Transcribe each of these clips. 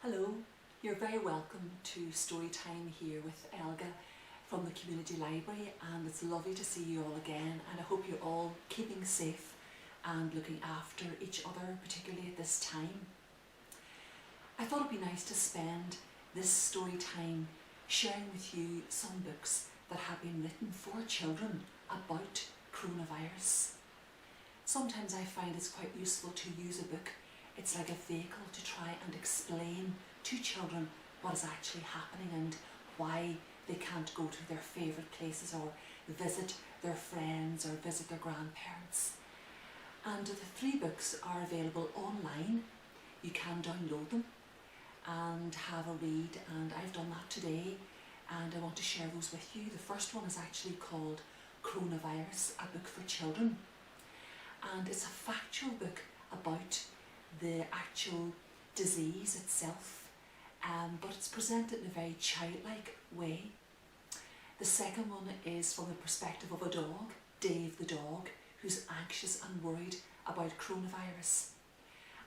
Hello, you're very welcome to Storytime here with Elga from the Community Library, and it's lovely to see you all again, and I hope you're all keeping safe and looking after each other, particularly at this time. I thought it'd be nice to spend this story time sharing with you some books that have been written for children about coronavirus. Sometimes I find it's quite useful to use a book. It's like a vehicle to try and explain to children what is actually happening and why they can't go to their favourite places or visit their friends or visit their grandparents. And the 3 books are available online. You can download them and have a read, and I've done that today and I want to share those with you. The first one is actually called Coronavirus, a book for children, and it's a factual book about the actual disease itself, but it's presented in a very childlike way. The second one is from the perspective of a dog, Dave the dog, who's anxious and worried about coronavirus.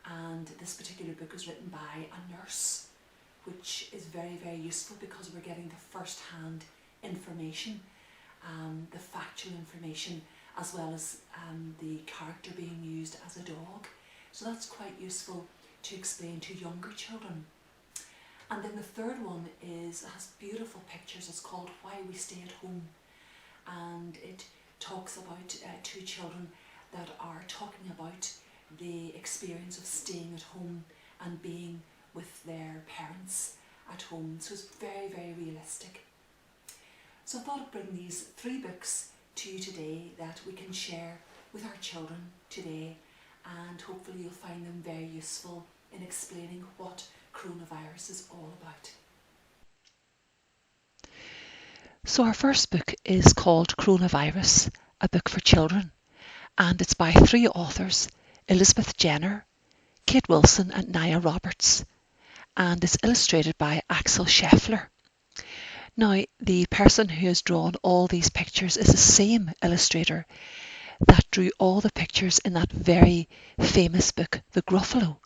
And this particular book is written by a nurse, which is very, very useful because we're getting the first-hand information, the factual information, as well as the character being used as a dog. So that's quite useful to explain to younger children. And then the third one has beautiful pictures. It's called Why We Stay at Home, and it talks about 2 children that are talking about the experience of staying at home and being with their parents at home. So it's very, very realistic. So I thought I'd bring these 3 books to you today that we can share with our children today, and hopefully you'll find them very useful in explaining what coronavirus is all about. So our first book is called Coronavirus, a book for children, and it's by 3 authors, Elizabeth Jenner, Kate Wilson and Nia Roberts, and it's illustrated by Axel Scheffler. Now, the person who has drawn all these pictures is the same illustrator that drew all the pictures in that very famous book, The Gruffalo,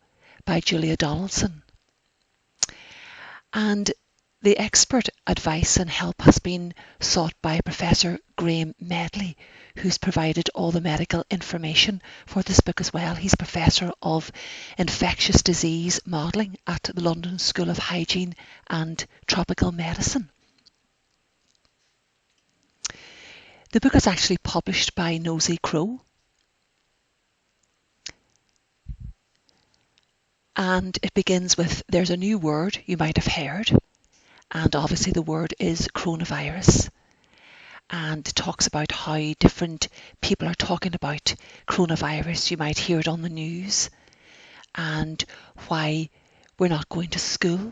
by Julia Donaldson. And the expert advice and help has been sought by Professor Graham Medley, who's provided all the medical information for this book as well. He's Professor of Infectious Disease Modelling at the London School of Hygiene and Tropical Medicine. The book is actually published by Nosy Crow, and it begins with, there's a new word you might have heard, and obviously the word is coronavirus, and it talks about how different people are talking about coronavirus. You might hear it on the news, and why we're not going to school,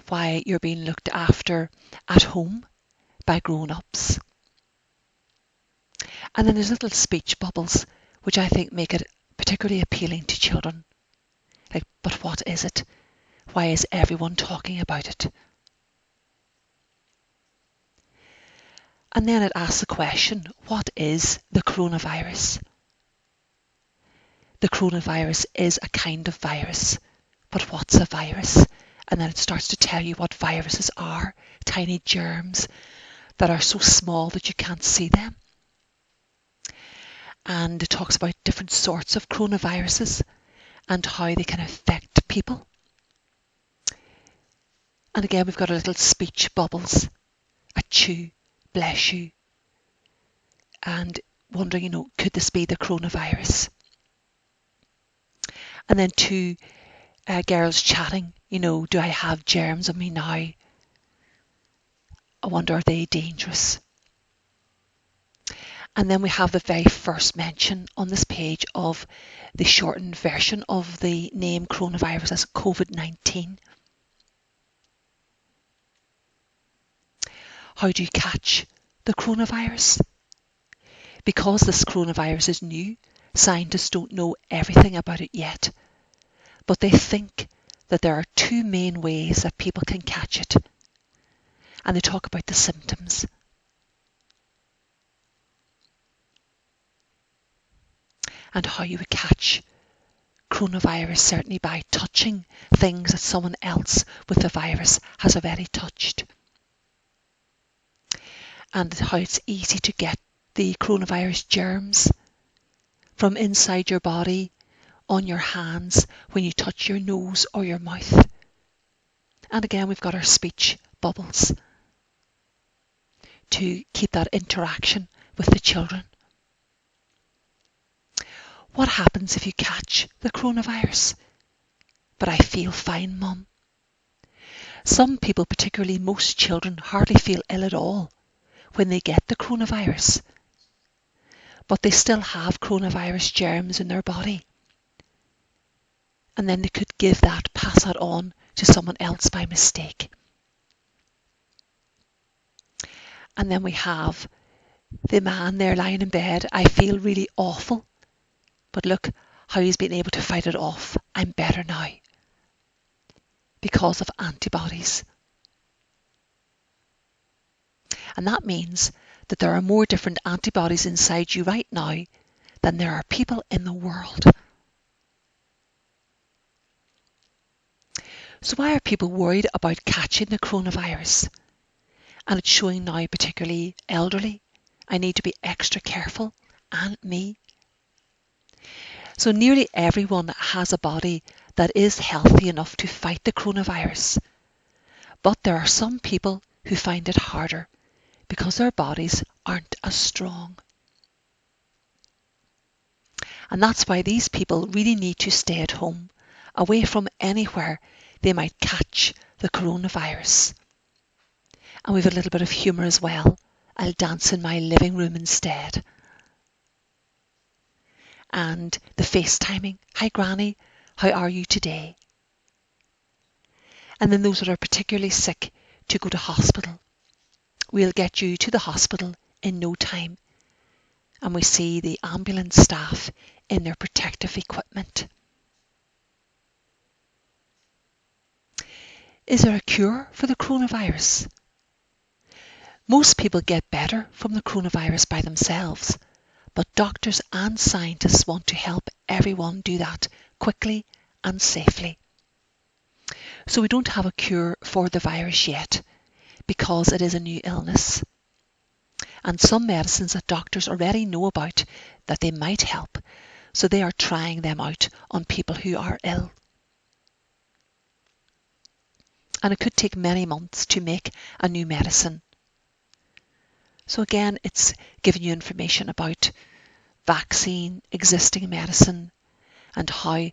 why you're being looked after at home by grown-ups. And then there's little speech bubbles, which I think make it particularly appealing to children. Like, but what is it? Why is everyone talking about it? And then it asks the question, what is the coronavirus? The coronavirus is a kind of virus, but what's a virus? And then it starts to tell you what viruses are, tiny germs that are so small that you can't see them. And it talks about different sorts of coronaviruses and how they can affect people. And again, we've got a little speech bubbles, achoo, bless you, and wondering, could this be the coronavirus? And then 2 girls chatting, do I have germs on me now? I wonder, are they dangerous? And then we have the very first mention on this page of the shortened version of the name coronavirus as COVID-19. How do you catch the coronavirus? Because this coronavirus is new, scientists don't know everything about it yet, but they think that there are 2 main ways that people can catch it, and they talk about the symptoms. And how you would catch coronavirus certainly by touching things that someone else with the virus has already touched. And how it's easy to get the coronavirus germs from inside your body, on your hands, when you touch your nose or your mouth. And again, we've got our speech bubbles to keep that interaction with the children. What happens if you catch the coronavirus? But I feel fine, Mum. Some people, particularly most children, hardly feel ill at all when they get the coronavirus. But they still have coronavirus germs in their body. And then they could pass that on to someone else by mistake. And then we have the man there lying in bed. I feel really awful. But look how he's been able to fight it off. I'm better now. Because of antibodies. And that means that there are more different antibodies inside you right now than there are people in the world. So why are people worried about catching the coronavirus? And it's showing now, particularly elderly. I need to be extra careful, and me. So nearly everyone has a body that is healthy enough to fight the coronavirus. But there are some people who find it harder because their bodies aren't as strong. And that's why these people really need to stay at home, away from anywhere they might catch the coronavirus. And we've a little bit of humour as well. I'll dance in my living room instead. And the FaceTiming. Hi Granny, how are you today? And then those that are particularly sick to go to hospital. We'll get you to the hospital in no time. And we see the ambulance staff in their protective equipment. Is there a cure for the coronavirus? Most people get better from the coronavirus by themselves, but doctors and scientists want to help everyone do that quickly and safely. So we don't have a cure for the virus yet, because it is a new illness. And some medicines that doctors already know about that they might help, so they are trying them out on people who are ill. And it could take many months to make a new medicine. So again, it's giving you information about vaccine, existing medicine, and how,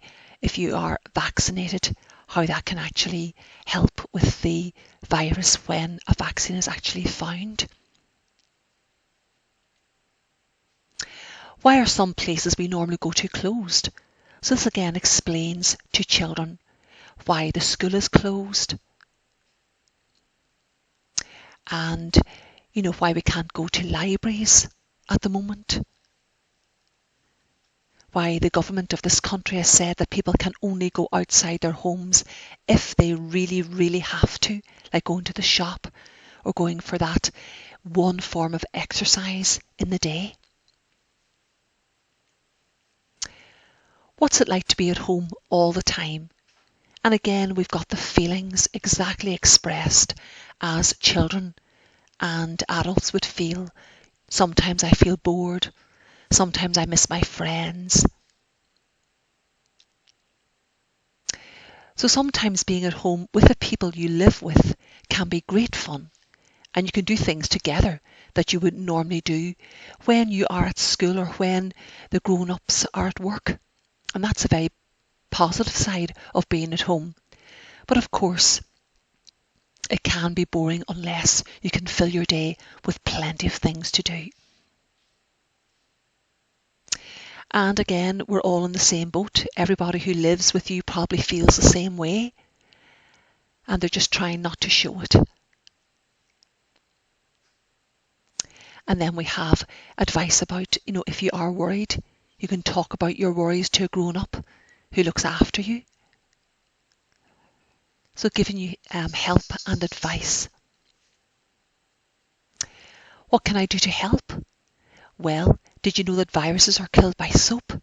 if you are vaccinated, how that can actually help with the virus when a vaccine is actually found. Why are some places we normally go to closed? So this again explains to children why the school is closed. And why we can't go to libraries at the moment. Why the government of this country has said that people can only go outside their homes if they really, really have to, like going to the shop or going for that one form of exercise in the day. What's it like to be at home all the time? And again, we've got the feelings exactly expressed as children and adults would feel. Sometimes I feel bored. Sometimes I miss my friends. So sometimes being at home with the people you live with can be great fun. And you can do things together that you wouldn't normally do when you are at school or when the grown-ups are at work. And that's a very positive side of being at home. But of course, it can be boring unless you can fill your day with plenty of things to do. And again, we're all in the same boat. Everybody who lives with you probably feels the same way. And they're just trying not to show it. And then we have advice about, if you are worried, you can talk about your worries to a grown-up who looks after you. So giving you help and advice. What can I do to help? Well, did you know that viruses are killed by soap?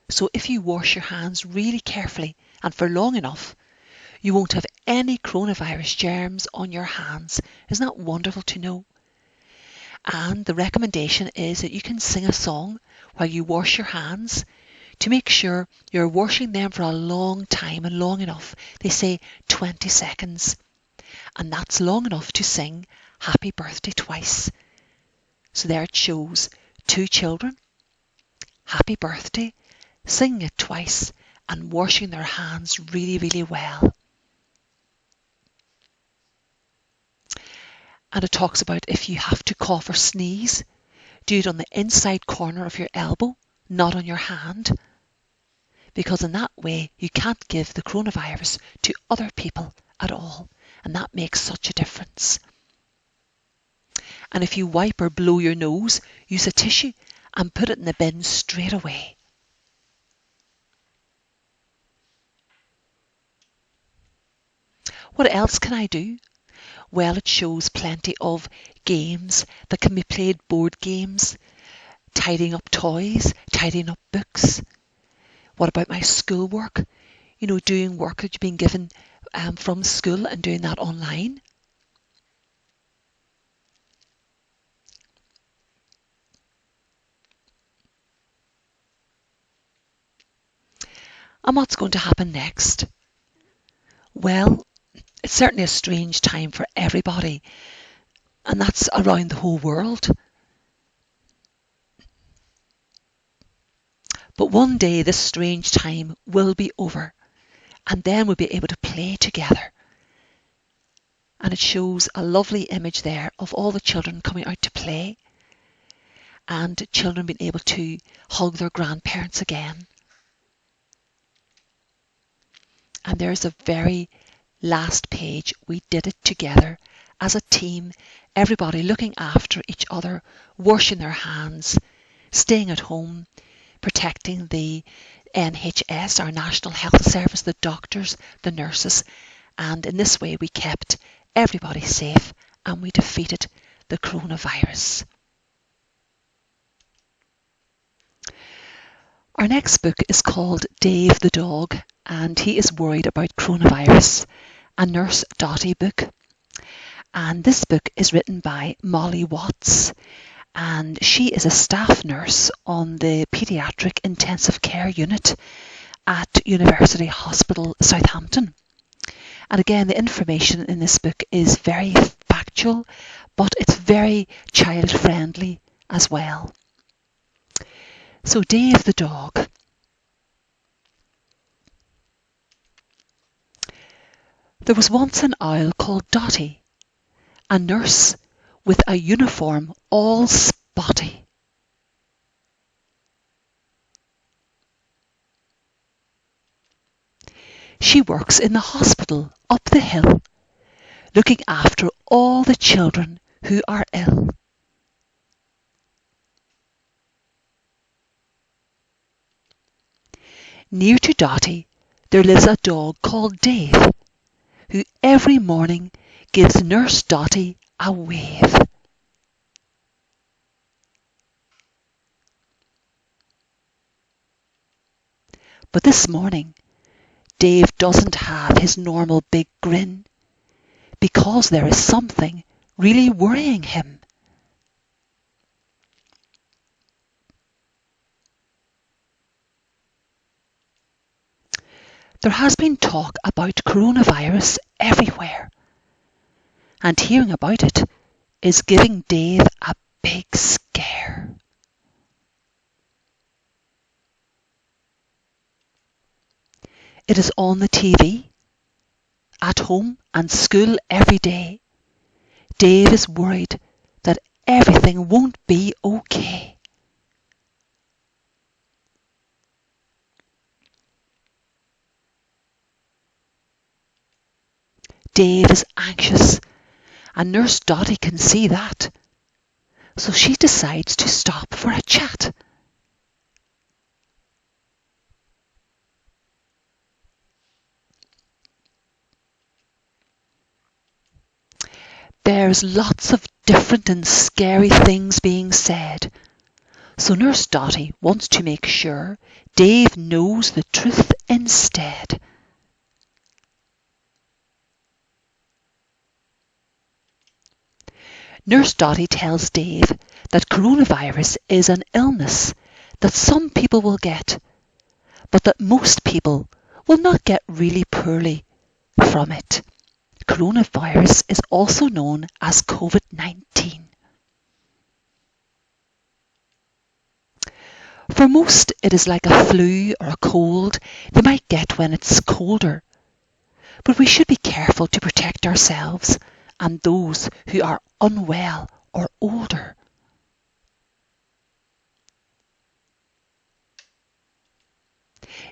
So if you wash your hands really carefully and for long enough, you won't have any coronavirus germs on your hands. Isn't that wonderful to know? And the recommendation is that you can sing a song while you wash your hands to make sure you're washing them for a long time and long enough. They say 20 seconds. And that's long enough to sing Happy Birthday twice. So there it shows 2 children, happy birthday, singing it twice and washing their hands really, really well. And it talks about if you have to cough or sneeze, do it on the inside corner of your elbow, not on your hand, because in that way you can't give the coronavirus to other people at all, and that makes such a difference. And if you wipe or blow your nose, use a tissue and put it in the bin straight away. What else can I do? Well, it shows plenty of games that can be played, board games, tidying up toys, tidying up books. What about my schoolwork? You know, doing work that you've been given from school and doing that online. And what's going to happen next? Well, it's certainly a strange time for everybody, and that's around the whole world. But one day this strange time will be over, and then we'll be able to play together. And it shows a lovely image there of all the children coming out to play, and children being able to hug their grandparents again. And there's a very last page. We did it together as a team, everybody looking after each other, washing their hands, staying at home, protecting the NHS, our National Health Service, the doctors, the nurses, and in this way we kept everybody safe and we defeated the coronavirus. Our next book is called Dave the Dog, and he is worried about coronavirus, a Nurse Dottie book. And this book is written by Molly Watts, and she is a staff nurse on the Paediatric Intensive Care Unit at University Hospital Southampton. And again, the information in this book is very factual, but it's very child-friendly as well. So Dave the dog. There was once an owl called Dotty, a nurse with a uniform all spotty. She works in the hospital up the hill, looking after all the children who are ill. Near to Dotty there lives a dog called Dave, who every morning gives Nurse Dotty a wave. But this morning, Dave doesn't have his normal big grin, because there is something really worrying him. There has been talk about coronavirus everywhere, and hearing about it is giving Dave a big scare. It is on the TV, at home and school every day. Dave is worried that everything won't be okay. Dave is anxious, and Nurse Dotty can see that. So she decides to stop for a chat. There's lots of different and scary things being said. So Nurse Dotty wants to make sure Dave knows the truth instead. Nurse Dotty tells Dave that coronavirus is an illness that some people will get, but that most people will not get really poorly from it. Coronavirus is also known as COVID-19. For most, it is like a flu or a cold they might get when it's colder. But we should be careful to protect ourselves and those who are unwell or older.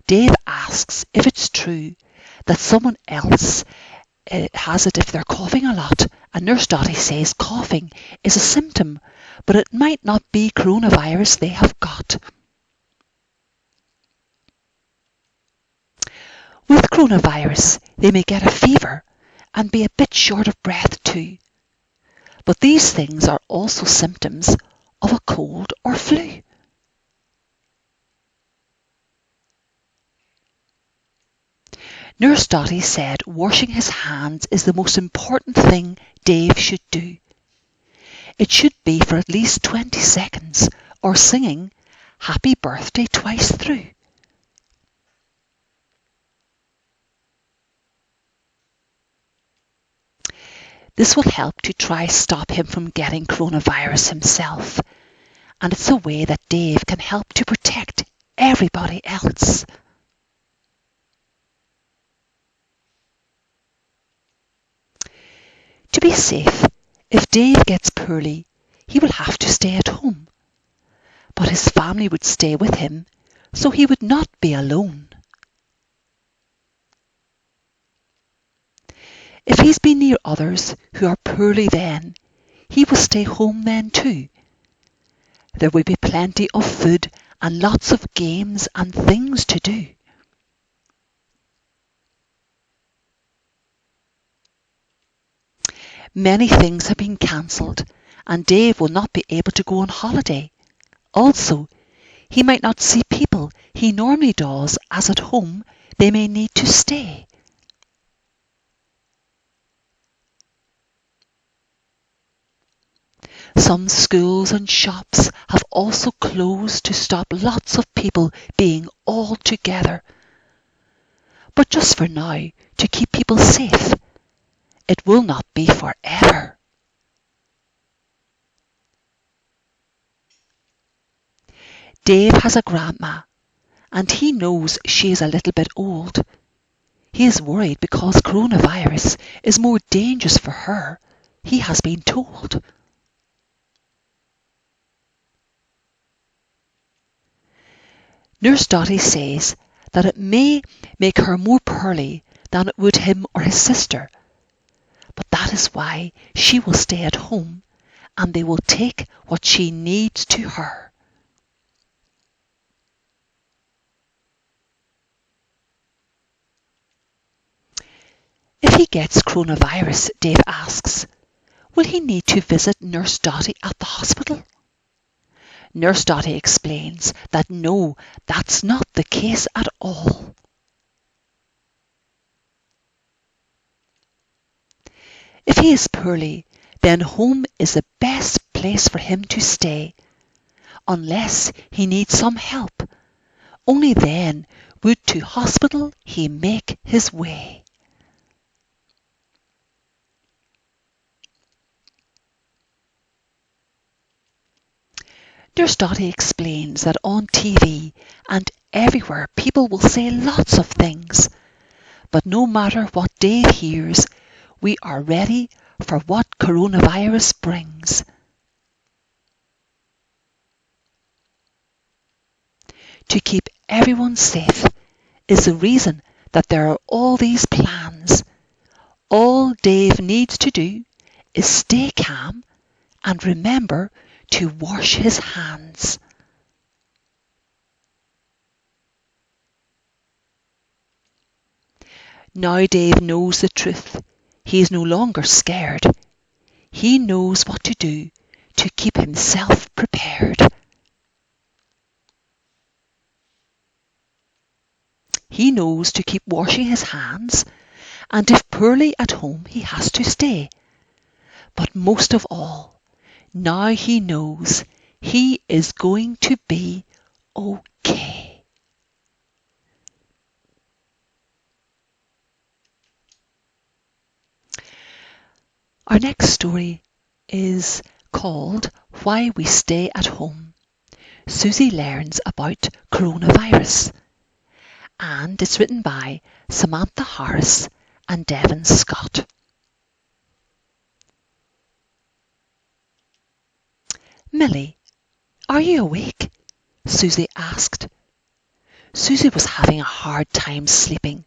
Dave asks if it's true that someone else has it if they're coughing a lot, and Nurse Dotty says coughing is a symptom, but it might not be coronavirus they have got. With coronavirus, they may get a fever and be a bit short of breath too. But these things are also symptoms of a cold or flu. Nurse Dotty said washing his hands is the most important thing Dave should do. It should be for at least 20 seconds, or singing Happy Birthday twice through. This will help to try stop him from getting coronavirus himself, and it's a way that Dave can help to protect everybody else. To be safe, if Dave gets poorly, he will have to stay at home, but his family would stay with him, so he would not be alone. If he's been near others who are poorly then, he will stay home then too. There will be plenty of food and lots of games and things to do. Many things have been cancelled and Dave will not be able to go on holiday. Also, he might not see people he normally does, as at home they may need to stay. Some schools and shops have also closed to stop lots of people being all together. But just for now, to keep people safe. It will not be forever. Dave has a grandma, and he knows she is a little bit old. He is worried because coronavirus is more dangerous for her, he has been told. Nurse Dotty says that it may make her more poorly than it would him or his sister, but that is why she will stay at home and they will take what she needs to her. If he gets coronavirus, Dave asks, will he need to visit Nurse Dotty at the hospital? Nurse Dotty explains that no, that's not the case at all. If he is poorly, then home is the best place for him to stay, unless he needs some help. Only then would to hospital he make his way. Nurse Dotty explains that on TV and everywhere people will say lots of things, but no matter what Dave hears, we are ready for what coronavirus brings. To keep everyone safe is the reason that there are all these plans. All Dave needs to do is stay calm and remember to wash his hands. Now Dave knows the truth. He is no longer scared. He knows what to do to keep himself prepared. he knows to keep washing his hands, and if poorly at home he has to stay. But most of all, now he knows he is going to be okay. Our next story is called Why We Stay at Home. Susie learns about coronavirus, and it's written by Samantha Harris and Devon Scott. Millie, are you awake? Susie asked. Susie was having a hard time sleeping,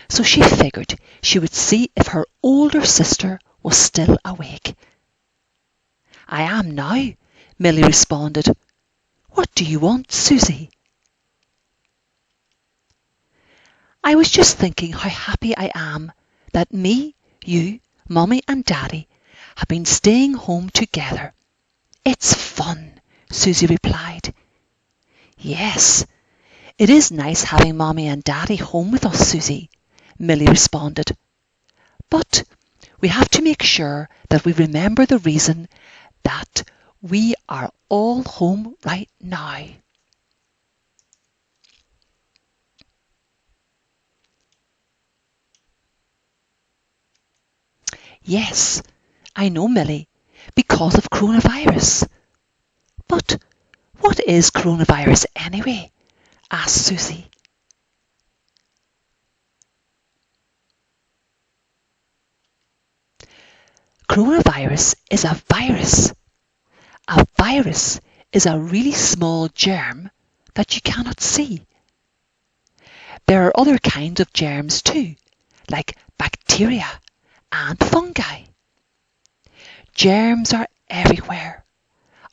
so she figured she would see if her older sister was still awake. I am now, Millie responded. What do you want, Susie? I was just thinking how happy I am that me, you, Mummy and Daddy have been staying home together. It's fun, Susie replied. Yes, it is nice having Mummy and Daddy home with us, Susie, Millie responded. But we have to make sure that we remember the reason that we are all home right now. Yes, I know, Millie, because of coronavirus. But what is coronavirus anyway? Asked Susie. Coronavirus is a virus. A virus is a really small germ that you cannot see. There are other kinds of germs too, like bacteria and fungi. Germs are everywhere.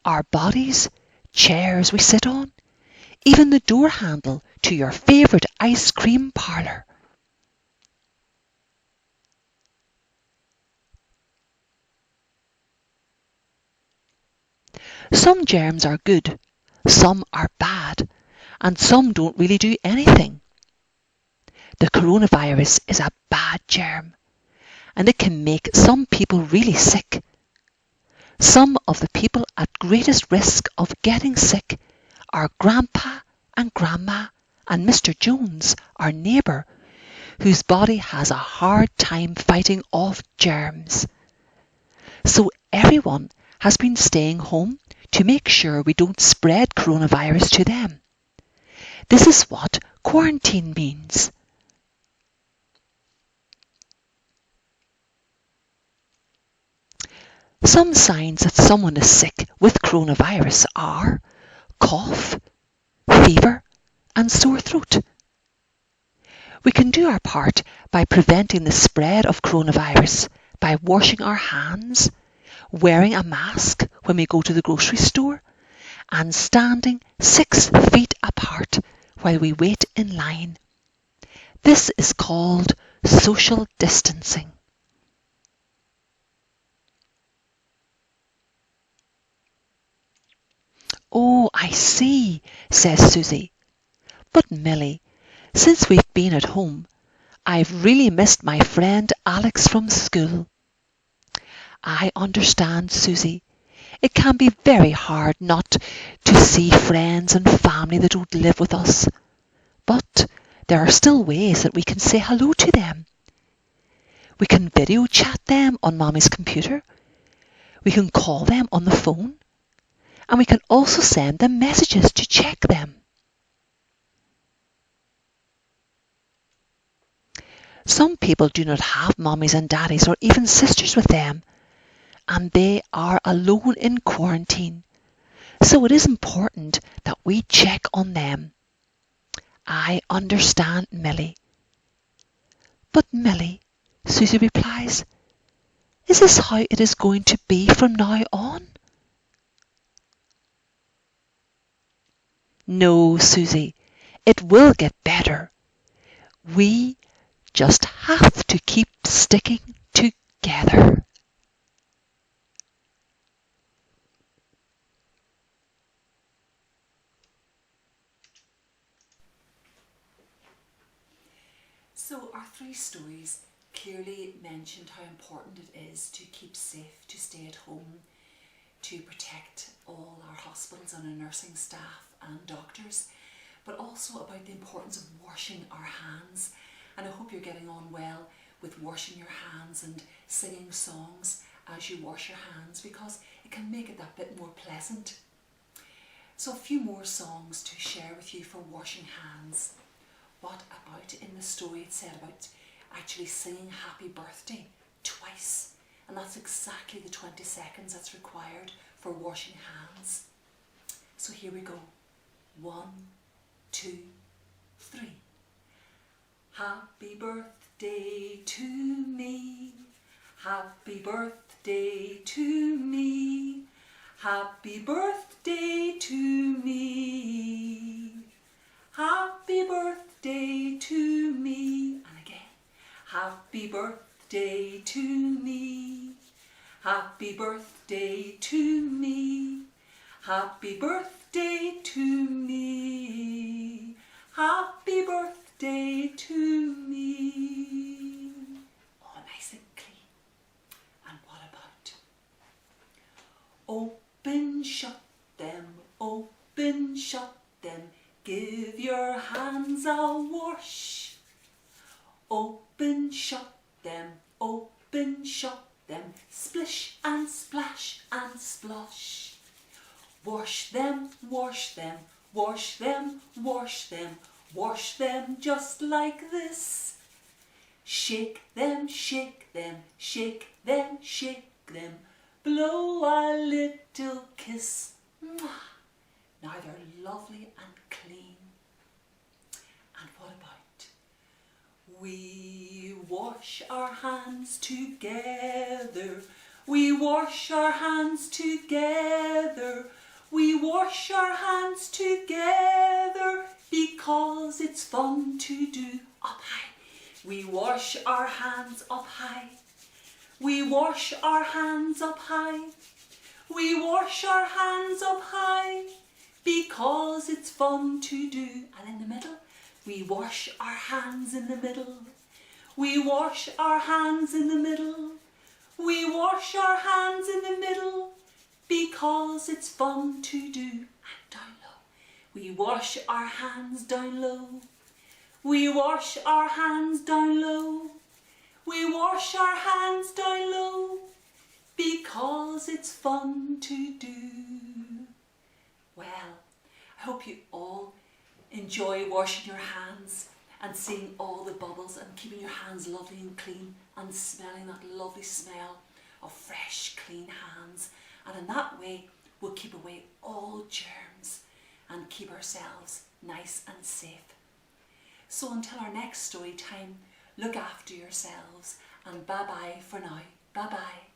Our bodies, chairs we sit on, even the door handle to your favourite ice cream parlour. Some germs are good, some are bad, and some don't really do anything. The coronavirus is a bad germ, and it can make some people really sick. Some of the people at greatest risk of getting sick are Grandpa and Grandma and Mr. Jones, our neighbour, whose body has a hard time fighting off germs. So everyone has been staying home to make sure we don't spread coronavirus to them. This is what quarantine means. Some signs that someone is sick with coronavirus are cough, fever, and sore throat. We can do our part by preventing the spread of coronavirus by washing our hands, wearing a mask when we go to the grocery store, and standing 6 feet apart while we wait in line. This is called social distancing. Oh, I see, says Susie. But Millie, since we've been at home, I've really missed my friend Alex from school. I understand, Susie. It can be very hard not to see friends and family that don't live with us. But there are still ways that we can say hello to them. We can video chat them on Mommy's computer. We can call them on the phone. And we can also send them messages to check them. Some people do not have mummies and daddies or even sisters with them, and they are alone in quarantine. So it is important that we check on them. I understand, Millie. But Millie, Susie replies, is this how it is going to be from now on? No, Susie, it will get better. We just have to keep sticking together. three stories clearly mentioned how important it is to keep safe, to stay at home, to protect all our hospitals and our nursing staff and doctors, but also about the importance of washing our hands. And I hope you're getting on well with washing your hands and singing songs as you wash your hands, because it can make it that bit more pleasant. So a few more songs to share with you for washing hands. What about in the story it said about actually singing happy birthday twice, and that's exactly the 20 seconds that's required for washing hands. So here we go. 1, 2, 3. Happy birthday to me. Happy birthday to me. Happy birthday to me. Happy birthday to me. And again. Happy birthday to me. Happy birthday to me. Happy birthday to me. Happy birthday to me. Oh, nice and clean. And what about? Open, shut them, open, shut them. Give your hands a wash. Open, shut them, open, shut them. Splish and splash and splosh. Wash them, wash them, wash them, wash them. Wash them just like this. Shake them, shake them, shake them, shake them. Blow a little kiss. Mwah. Now they're lovely and clean. And what about? We wash our hands together. We wash our hands together. We wash our hands together because it's fun to do. Up high. We wash our hands up high. We wash our hands up high. We wash our hands up high because it's fun to do. And in the middle, we wash our hands in the middle. We wash our hands in the middle. We wash our hands in the middle because it's fun to do. And down low. We wash our hands down low. We wash our hands down low. We wash our hands down low because it's fun to do. Well, I hope you all enjoy washing your hands and seeing all the bubbles and keeping your hands lovely and clean and smelling that lovely smell of fresh, clean hands. And in that way, we'll keep away all germs and keep ourselves nice and safe. So until our next story time, look after yourselves and bye-bye for now. Bye-bye.